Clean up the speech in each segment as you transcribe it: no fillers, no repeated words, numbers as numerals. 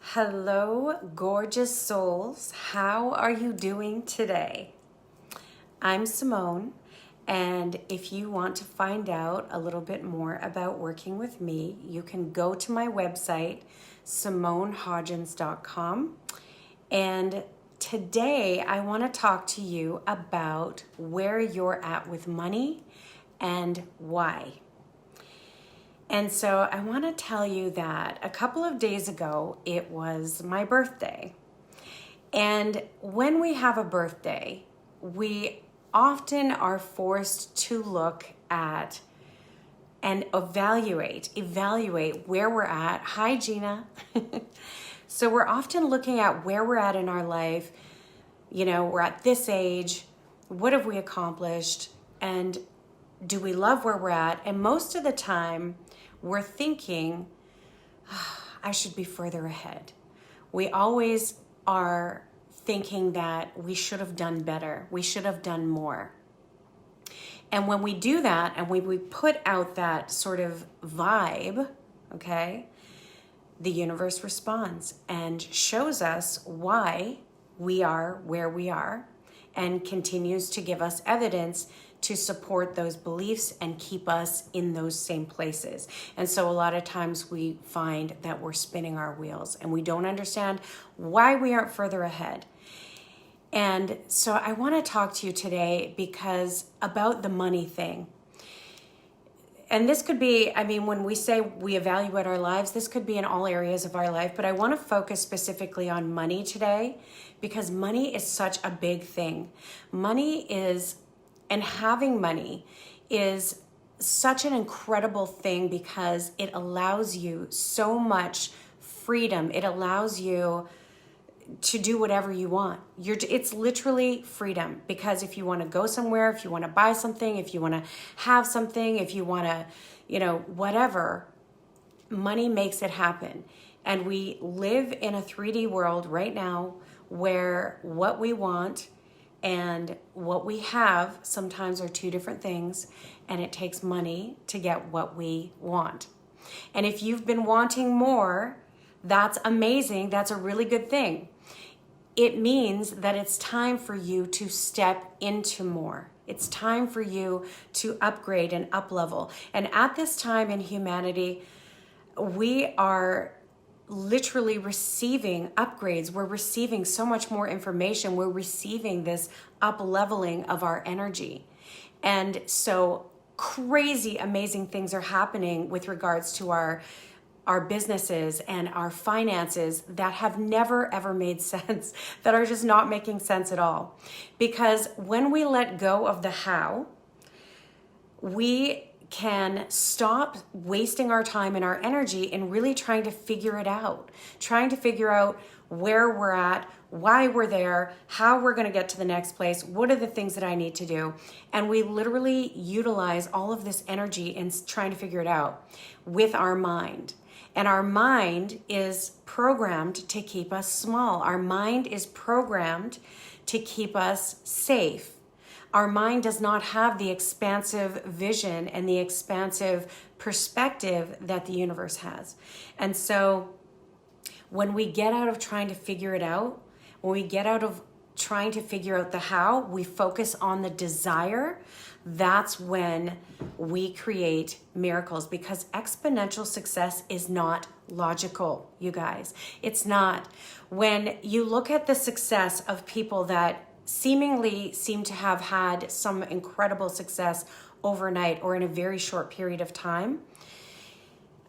Hello, gorgeous souls. How are you doing today? I'm Simone, and if you want to find out a little bit more about working with me, you can go to my website, simonehodgins.com. And today I want to talk to you about where you're at with money and why. And so I want to tell you that a couple of days ago, it was my birthday. And when we have a birthday, we often are forced to look at and evaluate where we're at. Hi, Gina. So we're often looking at where we're at in our life. You know, we're at this age. What have we accomplished? And do we love where we're at? And most of the time, we're thinking, I should be further ahead. We always are thinking that we should have done better. We should have done more. And when we do that and we put out that sort of vibe, okay, the universe responds and shows us why we are where we are and continues to give us evidence to support those beliefs and keep us in those same places. And so a lot of times we find that we're spinning our wheels and we don't understand why we aren't further ahead. And so I want to talk to you today because about the money thing. And this could be, when we say we evaluate our lives, this could be in all areas of our life, but I want to focus specifically on money today because money is such a big thing. And having money is such an incredible thing because it allows you so much freedom. It allows you to do whatever you want. It's literally freedom because if you want to go somewhere, if you want to buy something, if you want to have something, if you want to, whatever, money makes it happen. And we live in a 3D world right now where what we want and what we have sometimes are two different things, and it takes money to get what we want. And if you've been wanting more, that's amazing. That's a really good thing. It means that it's time for you to step into more. It's time for you to upgrade and up-level. And at this time in humanity, we are literally receiving upgrades. We're receiving so much more information. We're receiving this up-leveling of our energy. And so crazy, amazing things are happening with regards to our businesses and our finances that have never ever made sense, that are just not making sense at all. Because when we let go of the how, we can stop wasting our time and our energy in really trying to figure it out, trying to figure out where we're at, why we're there, how we're going to get to the next place, what are the things that I need to do. And we literally utilize all of this energy in trying to figure it out with our mind. And our mind is programmed to keep us small. Our mind is programmed to keep us safe. Our mind does not have the expansive vision and the expansive perspective that the universe has. And so when we get out of trying to figure it out, when we get out of trying to figure out the how, we focus on the desire. That's when we create miracles, because exponential success is not logical, you guys. It's not. When you look at the success of people that seemingly seem to have had some incredible success overnight or in a very short period of time,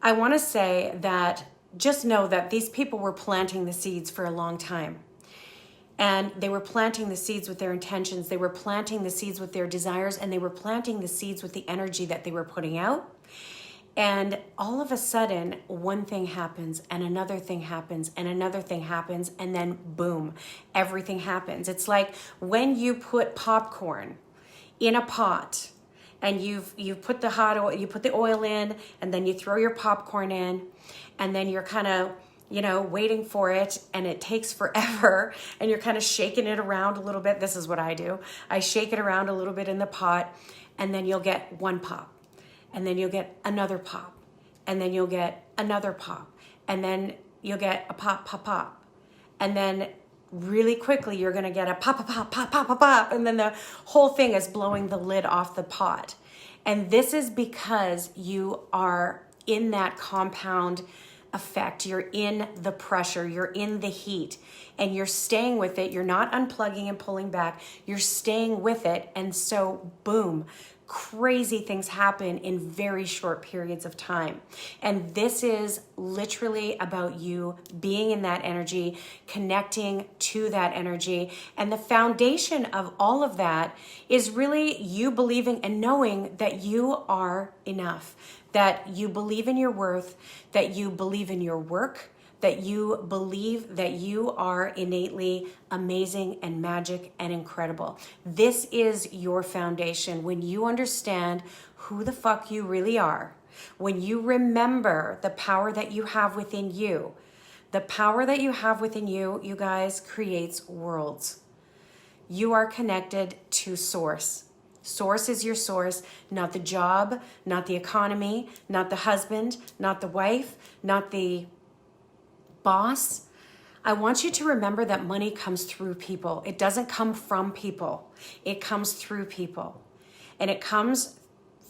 I want to say that just know that these people were planting the seeds for a long time. And they were planting the seeds with their intentions. They were planting the seeds with their desires, and they were planting the seeds with the energy that they were putting out. And all of a sudden, one thing happens, and another thing happens, and another thing happens, and then boom, everything happens. It's like when you put popcorn in a pot, and you've put the hot oil, you put the oil in, and then you throw your popcorn in, and then you're kind of waiting for it, and it takes forever, and you're kind of shaking it around a little bit. This is what I do. I shake it around a little bit in the pot, and then you'll get one pop, and then you'll get another pop, and then you'll get another pop, and then you'll get a pop, pop, pop. And then really quickly, you're going to get a pop, pop, pop, pop, pop, pop, pop. And then the whole thing is blowing the lid off the pot. And this is because you are in that compound effect. You're in the pressure, you're in the heat, and you're staying with it. You're not unplugging and pulling back. You're staying with it. And so, boom, crazy things happen in very short periods of time. And this is literally about you being in that energy, connecting to that energy. And the foundation of all of that is really you believing and knowing that you are enough, that you believe in your worth, that you believe in your work, that you believe that you are innately amazing and magic and incredible. This is your foundation. When you understand who the fuck you really are, when you remember the power that you have within you, the power that you have within you, you guys, creates worlds. You are connected to source. Source is your source, not the job, not the economy, not the husband, not the wife, not the boss. I want you to remember that money comes through people. It doesn't come from people. It comes through people. And it comes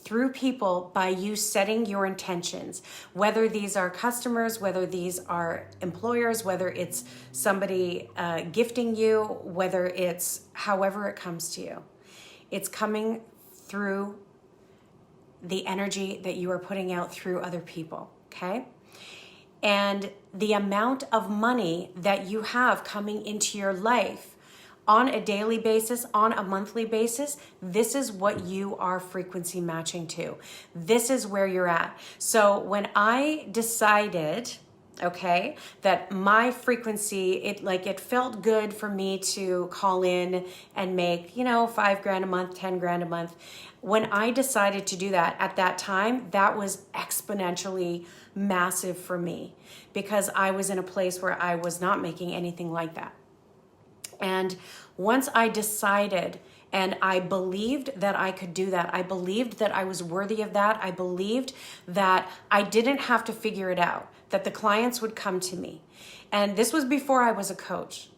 through people by you setting your intentions, whether these are customers, whether these are employers, whether it's somebody gifting you, whether it's however it comes to you. It's coming through the energy that you are putting out through other people, okay? And the amount of money that you have coming into your life on a daily basis, on a monthly basis, this is what you are frequency matching to. This is where you're at. So when I decided, okay, that my frequency, it felt good for me to call in and make, $5,000 a month, 10 grand a month. When I decided to do that at that time, that was exponentially massive for me because I was in a place where I was not making anything like that. And once I decided and I believed that I could do that, I believed that I was worthy of that, I believed that I didn't have to figure it out, that the clients would come to me. And this was before I was a coach.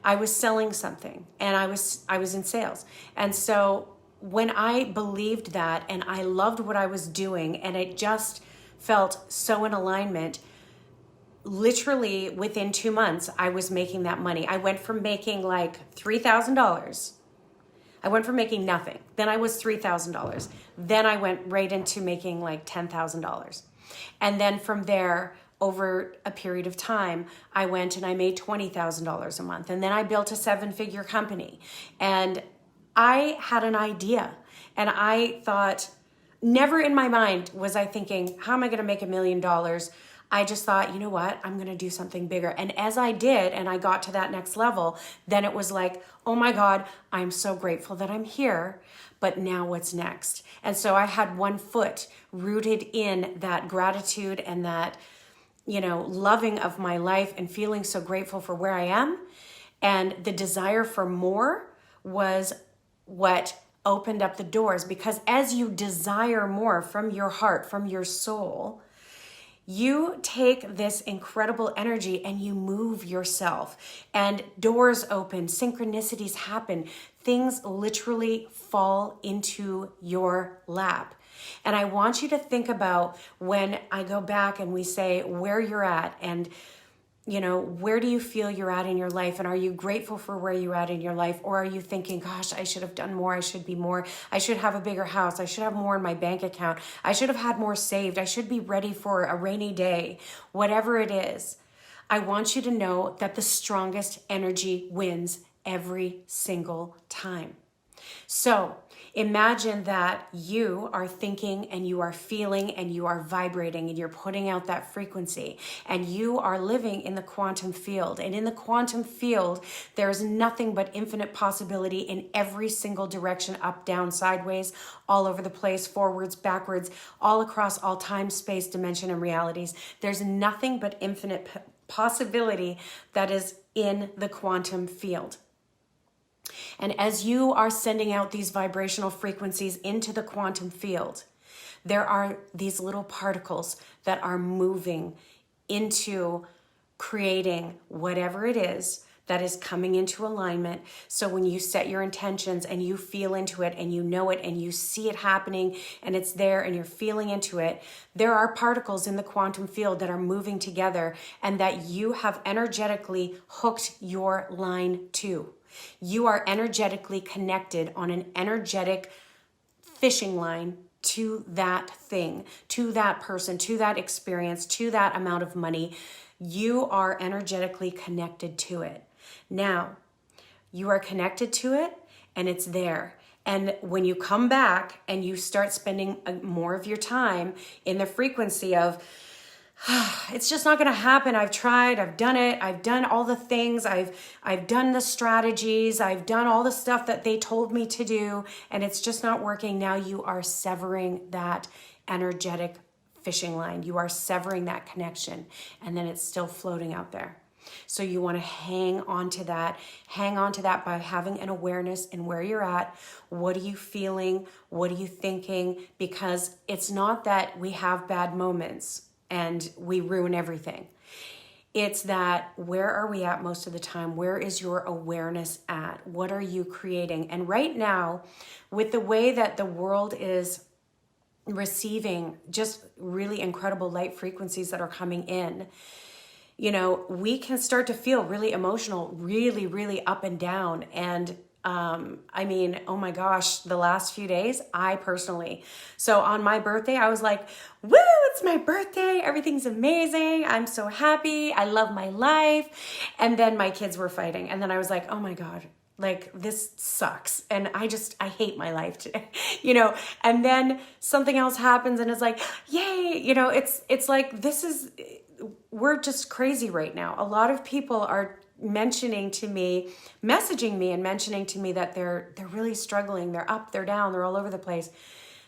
I was selling something and I was in sales. And so when I believed that and I loved what I was doing and it just felt so in alignment, literally within 2 months, I was making that money. I went from making like $3,000. I went from making nothing. Then I was $3,000. Then I went right into making like $10,000. And then from there, over a period of time, I went and I made $20,000 a month. And then I built a 7-figure company. And I had an idea. And I thought, never in my mind was I thinking, how am I going to make $1 million? I just thought, you know what? I'm going to do something bigger. And as I did, and I got to that next level, then it was like, oh my God, I'm so grateful that I'm here. But now what's next? And so I had one foot rooted in that gratitude and that, loving of my life and feeling so grateful for where I am. And the desire for more was what opened up the doors, because as you desire more from your heart, from your soul, you take this incredible energy and you move yourself and doors open, synchronicities happen, things literally fall into your lap. And I want you to think about when I go back and we say where you're at and where do you feel you're at in your life? And are you grateful for where you're at in your life? Or are you thinking, gosh, I should have done more. I should be more. I should have a bigger house. I should have more in my bank account. I should have had more saved. I should be ready for a rainy day. Whatever it is, I want you to know that the strongest energy wins every single time. So imagine that you are thinking and you are feeling and you are vibrating and you're putting out that frequency and you are living in the quantum field. And in the quantum field, there's nothing but infinite possibility in every single direction, up, down, sideways, all over the place, forwards, backwards, all across all time, space, dimension, and realities. There's nothing but infinite possibility that is in the quantum field. And as you are sending out these vibrational frequencies into the quantum field, there are these little particles that are moving into creating whatever it is that is coming into alignment. So when you set your intentions and you feel into it and you know it and you see it happening and it's there and you're feeling into it, there are particles in the quantum field that are moving together and that you have energetically hooked your line to. You are energetically connected on an energetic fishing line to that thing, to that person, to that experience, to that amount of money. You are energetically connected to it. Now, you are connected to it and it's there. And when you come back and you start spending more of your time in the frequency of, it's just not going to happen. I've tried, I've done it. I've done all the things. I've done the strategies. I've done all the stuff that they told me to do and it's just not working. Now you are severing that energetic fishing line. You are severing that connection and then it's still floating out there. So you want to hang on to that by having an awareness in where you're at. What are you feeling? What are you thinking? Because it's not that we have bad moments and we ruin everything. It's that where are we at most of the time? Where is your awareness at? What are you creating? And right now, with the way that the world is receiving just really incredible light frequencies that are coming in, you know, we can start to feel really emotional, really, really up and down. And I mean, oh my gosh, the last few days, so on my birthday, I was like, woo, it's my birthday. Everything's amazing. I'm so happy. I love my life. And then my kids were fighting. And then I was like, oh my God, like this sucks. And I hate my life today, you know, and then something else happens and it's like, yay, you know, it's like, we're just crazy right now. A lot of people are messaging me and mentioning to me that they're really struggling. They're up, they're down, they're all over the place.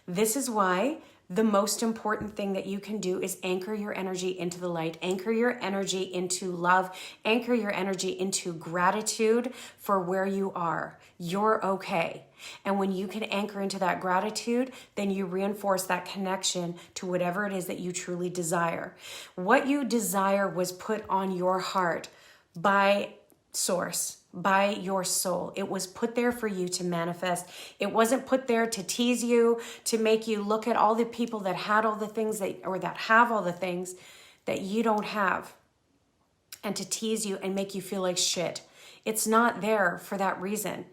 This is why the most important thing that you can do is anchor your energy into the light, anchor your energy into love, anchor your energy into gratitude for where you are. You're okay. And when you can anchor into that gratitude, then you reinforce that connection to whatever it is that you truly desire. What you desire was put on your heart by source, by your soul. It was put there for you to manifest. It wasn't put there to tease you, to make you look at all the people that had all the things that have all the things that you don't have, and to tease you and make you feel like shit. It's not there for that reason.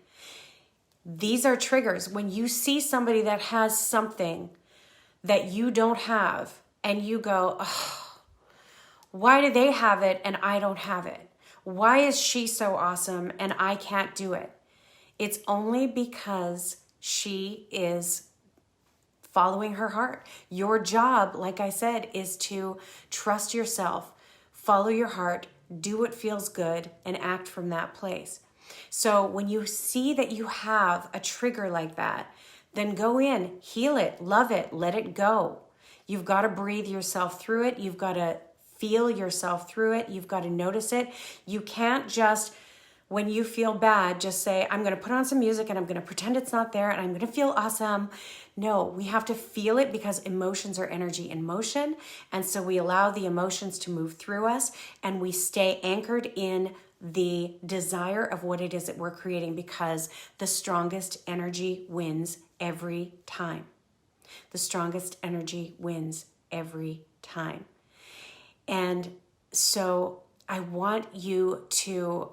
These are triggers. When you see somebody that has something that you don't have and you go, oh, why do they have it and I don't have it? Why is she so awesome and I can't do it? It's only because she is following her heart. Your job, like I said, is to trust yourself, follow your heart, do what feels good, and act from that place. So when you see that you have a trigger like that, then go in, heal it, love it, let it go. You've got to breathe yourself through it. You've got to feel yourself through it. You've got to notice it. You can't just, when you feel bad, just say, I'm going to put on some music and I'm going to pretend it's not there and I'm going to feel awesome. No, we have to feel it because emotions are energy in motion. And so we allow the emotions to move through us and we stay anchored in the desire of what it is that we're creating, because the strongest energy wins every time. The strongest energy wins every time. And so I want you to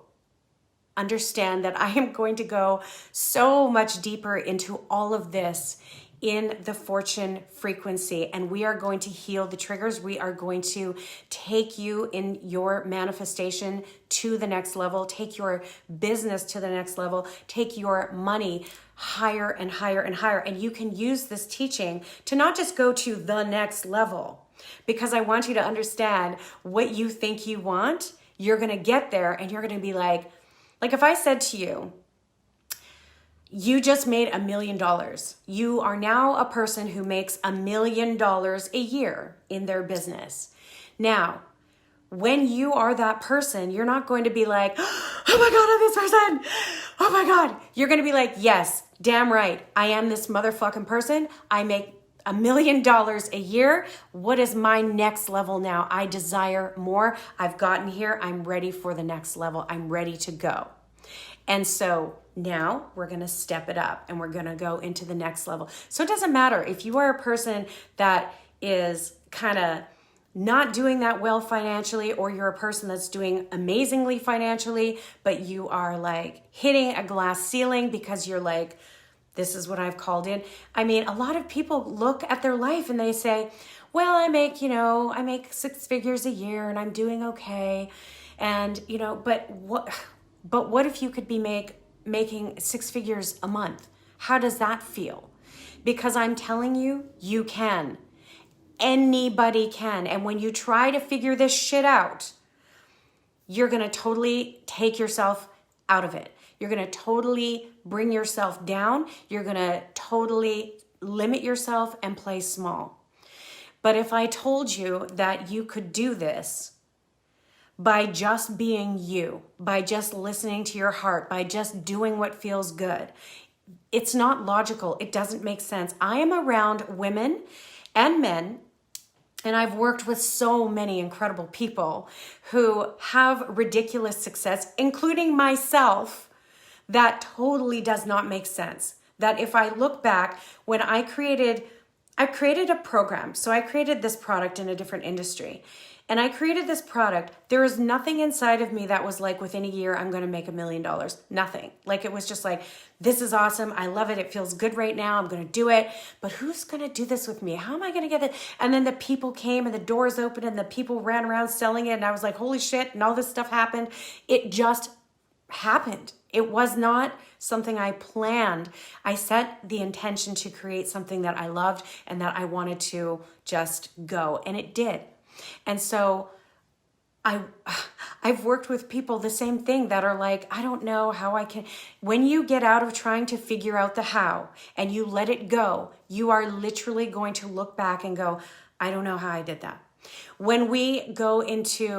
understand that I am going to go so much deeper into all of this in the fortune frequency, and we are going to heal the triggers. We are going to take you in your manifestation to the next level, take your business to the next level, take your money higher and higher and higher. And you can use this teaching to not just go to the next level, because I want you to understand what you think you want, you're going to get there and you're going to be like if I said to you, you just made $1 million. You are now a person who makes $1 million a year in their business. Now, when you are that person, you're not going to be like, oh my God, I'm this person. Oh my God. You're going to be like, yes, damn right. I am this motherfucking person. I make $1 million a year. What is my next level now? I desire more. I've gotten here. I'm ready for the next level. I'm ready to go. And so now we're going to step it up and we're going to go into the next level. So it doesn't matter if you are a person that is kind of not doing that well financially, or you're a person that's doing amazingly financially, but you are like hitting a glass ceiling because you're like, this is what I've called in. I mean, a lot of people look at their life and they say, well, I make 6 figures a year and I'm doing okay. And, but what if you could be making 6 figures a month? How does that feel? Because I'm telling you, you can. Anybody can. And when you try to figure this shit out, you're going to totally take yourself out of it. You're going to totally bring yourself down. You're going to totally limit yourself and play small. But if I told you that you could do this by just being you, by just listening to your heart, by just doing what feels good, it's not logical. It doesn't make sense. I am around women and men, and I've worked with so many incredible people who have ridiculous success, including myself, that totally does not make sense. That if I look back, when I created a program. So I created this product in a different industry. And I created this product. There was nothing inside of me that was like, within a year, I'm going to make $1 million. Nothing. Like, it was just like, this is awesome. I love it. It feels good right now. I'm going to do it. But who's going to do this with me? How am I going to get it? And then the people came and the doors opened and the people ran around selling it. And I was like, holy shit. And all this stuff happened. It just happened. It was not something I planned. I set the intention to create something that I loved and that I wanted to just go. And it did. And so I've worked with people the same thing that are like, I don't know how I can. When you get out of trying to figure out the how and you let it go, you are literally going to look back and go, I don't know how I did that. When we go into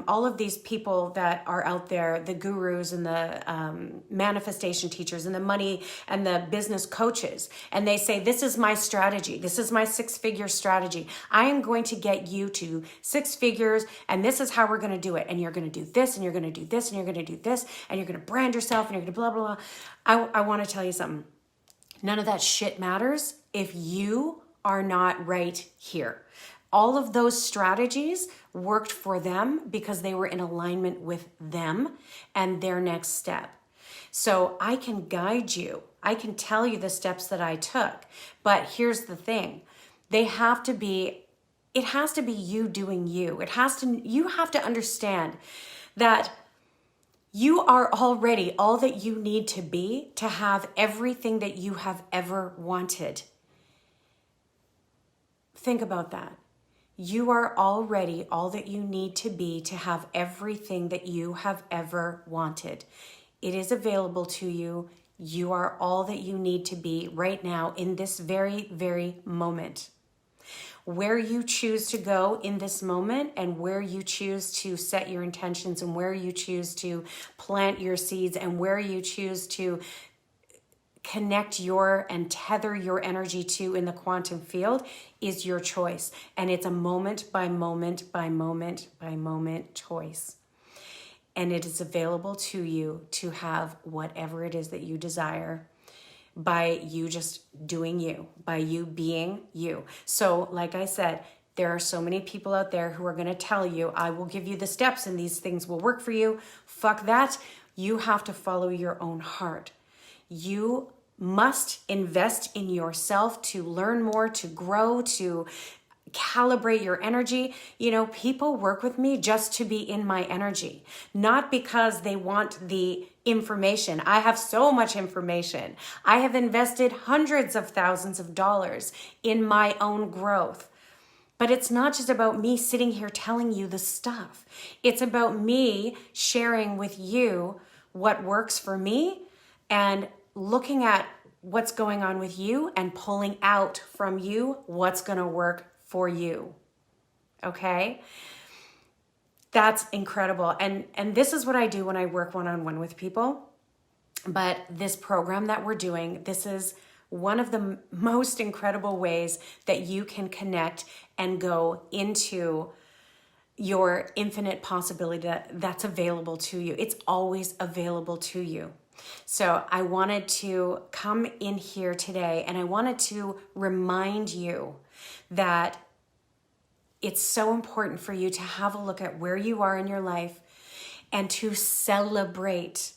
all of these people that are out there, the gurus and the manifestation teachers and the money and the business coaches, and they say, this is my strategy. This is my 6-figure strategy. I am going to get you to 6 figures, and this is how we're going to do it. And you're going to do this, and you're going to do this, and you're going to do this, and you're going to brand yourself, and you're going to blah, blah, blah. I want to tell you something. None of that shit matters if you are not right here. All of those strategies worked for them because they were in alignment with them and their next step. So I can guide you. I can tell you the steps that I took. But here's the thing. It has to be you doing you. You have to understand that you are already all that you need to be to have everything that you have ever wanted. Think about that. You are already all that you need to be to have everything that you have ever wanted. It is available to you. You are all that you need to be right now in this very, very moment. Where you choose to go in this moment and where you choose to set your intentions and where you choose to plant your seeds and where you choose to connect and tether your energy to in the quantum field is your choice. And it's a moment by moment by moment by moment choice. And it is available to you to have whatever it is that you desire by you just doing you, by you being you. So like I said, there are so many people out there who are going to tell you, I will give you the steps and these things will work for you. Fuck that. You have to follow your own heart. You must invest in yourself to learn more, to grow, to calibrate your energy. People work with me just to be in my energy, not because they want the information. I have so much information. I have invested hundreds of thousands of dollars in my own growth. But it's not just about me sitting here telling you the stuff. It's about me sharing with you what works for me and looking at what's going on with you and pulling out from you what's going to work for you. Okay? That's incredible. And this is what I do when I work one-on-one with people. But this program that we're doing, this is one of the most incredible ways that you can connect and go into your infinite possibility that's available to you. It's always available to you. So I wanted to come in here today and I wanted to remind you that it's so important for you to have a look at where you are in your life and to celebrate.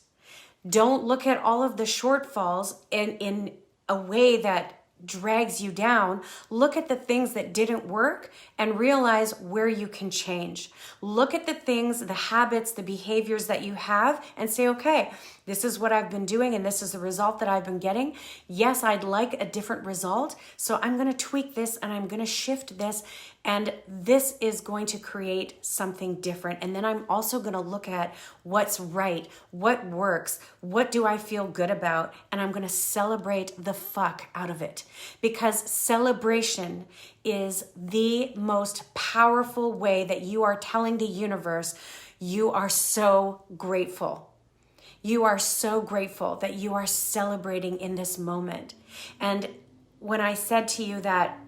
Don't look at all of the shortfalls in a way that drags you down. Look at the things that didn't work and realize where you can change. Look at the things, the habits, the behaviors that you have and say, okay, this is what I've been doing and this is the result that I've been getting. Yes, I'd like a different result. So I'm going to tweak this and I'm going to shift this. And this is going to create something different. And then I'm also going to look at what's right, what works, what do I feel good about, and I'm going to celebrate the fuck out of it. Because celebration is the most powerful way that you are telling the universe you are so grateful. You are so grateful that you are celebrating in this moment. And when I said to you that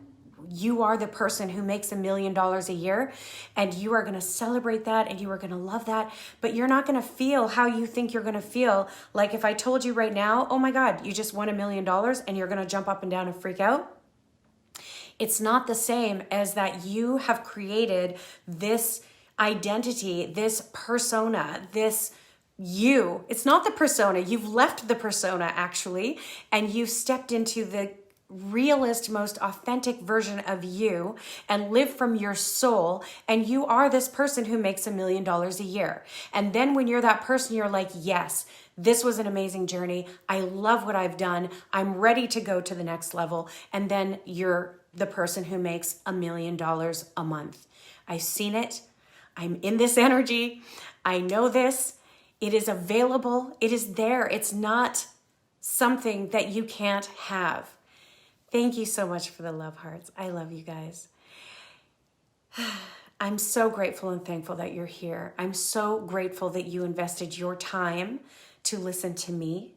you are the person who makes $1 million a year and you are going to celebrate that and you are going to love that, but you're not going to feel how you think you're going to feel. Like if I told you right now, oh my God, you just won $1 million and you're going to jump up and down and freak out. It's not the same as that you have created this identity, this persona, this you. It's not the persona. You've left the persona actually, and you've stepped into the realist, most authentic version of you and live from your soul. And you are this person who makes $1 million a year. And then when you're that person, you're like, yes, this was an amazing journey. I love what I've done. I'm ready to go to the next level. And then you're the person who makes $1 million a month. I've seen it. I'm in this energy. I know this. It is available. It is there. It's not something that you can't have. Thank you so much for the love hearts. I love you guys. I'm so grateful and thankful that you're here. I'm so grateful that you invested your time to listen to me.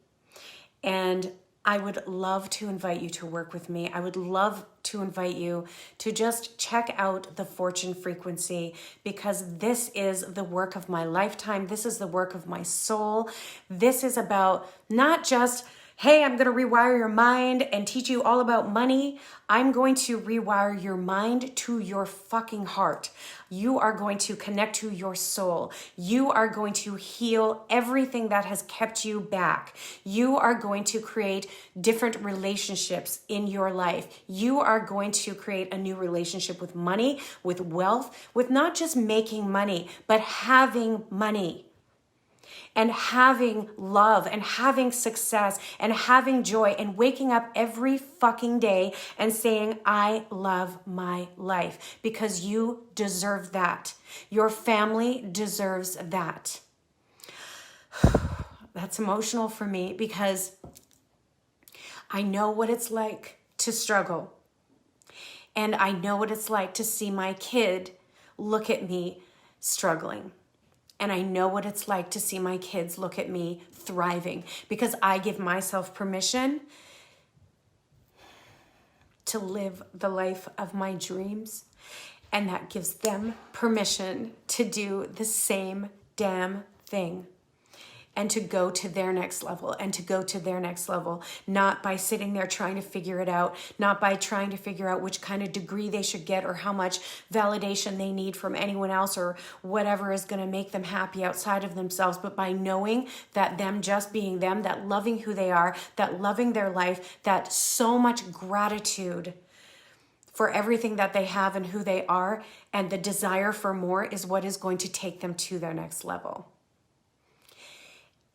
And I would love to invite you to work with me. I would love to invite you to just check out the Fortune Frequency, because this is the work of my lifetime. This is the work of my soul. This is about not just, hey, I'm going to rewire your mind and teach you all about money. I'm going to rewire your mind to your fucking heart. You are going to connect to your soul. You are going to heal everything that has kept you back. You are going to create different relationships in your life. You are going to create a new relationship with money, with wealth, with not just making money, but having money. And having love and having success and having joy and waking up every fucking day and saying, I love my life, because you deserve that. Your family deserves that. That's emotional for me because I know what it's like to struggle. And I know what it's like to see my kid look at me struggling. And I know what it's like to see my kids look at me thriving, because I give myself permission to live the life of my dreams. And that gives them permission to do the same damn thing. And to go to their next level and to go to their next level, not by sitting there trying to figure it out, not by trying to figure out which kind of degree they should get or how much validation they need from anyone else or whatever is going to make them happy outside of themselves, but by knowing that them just being them, that loving who they are, that loving their life, that so much gratitude for everything that they have and who they are, and the desire for more is what is going to take them to their next level.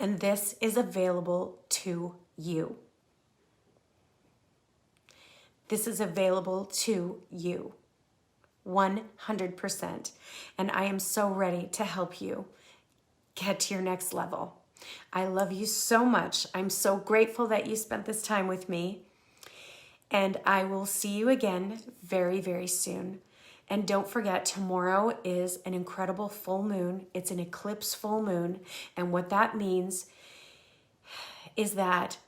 And this is available to you. This is available to you, 100%. And I am so ready to help you get to your next level. I love you so much. I'm so grateful that you spent this time with me. And I will see you again very, very soon. And don't forget, tomorrow is an incredible full moon. It's an eclipse full moon. And what that means is that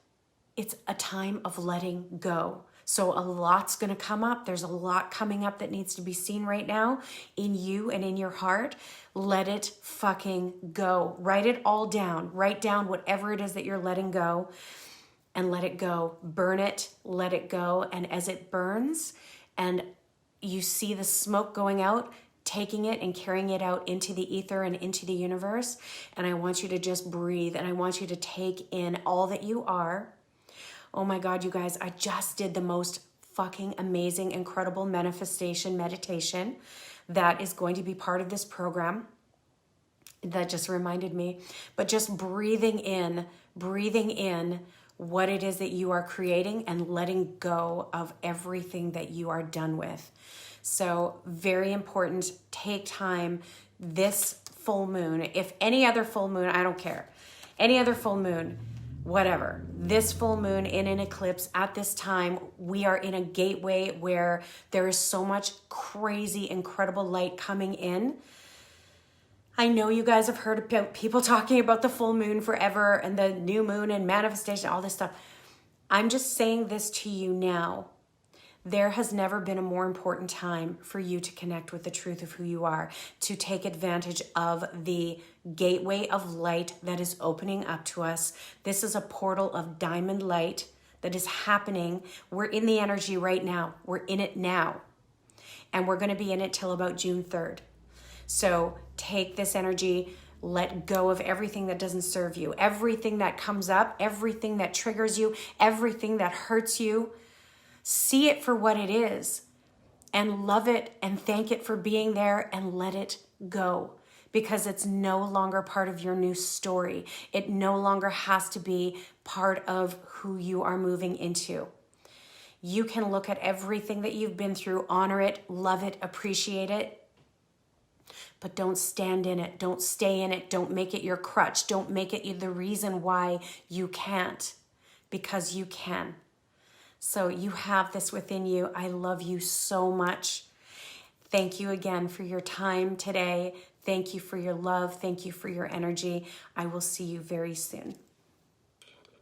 it's a time of letting go. So a lot's going to come up. There's a lot coming up that needs to be seen right now in you and in your heart. Let it fucking go. Write it all down. Write down whatever it is that you're letting go and let it go. Burn it, let it go. And as it burns and you see the smoke going out, taking it and carrying it out into the ether and into the universe. And I want you to just breathe, and I want you to take in all that you are. Oh my God, you guys, I just did the most fucking amazing, incredible manifestation meditation that is going to be part of this program. That just reminded me. But just breathing in what it is that you are creating and letting go of everything that you are done with. So very important, take time this full moon. If any other full moon, I don't care. Any other full moon, whatever. This full moon in an eclipse at this time, we are in a gateway where there is so much crazy, incredible light coming in. I know you guys have heard about people talking about the full moon forever and the new moon and manifestation, all this stuff. I'm just saying this to you now. There has never been a more important time for you to connect with the truth of who you are, to take advantage of the gateway of light that is opening up to us. This is a portal of diamond light that is happening. We're in the energy right now. We're in it now. And we're going to be in it till about June 3rd. So take this energy, let go of everything that doesn't serve you, everything that comes up, everything that triggers you, everything that hurts you. See it for what it is and love it and thank it for being there and let it go, because it's no longer part of your new story. It no longer has to be part of who you are moving into. You can look at everything that you've been through, honor it, love it, appreciate it, but don't stand in it. Don't stay in it. Don't make it your crutch. Don't make it the reason why you can't, because you can. So you have this within you. I love you so much. Thank you again for your time today. Thank you for your love. Thank you for your energy. I will see you very soon.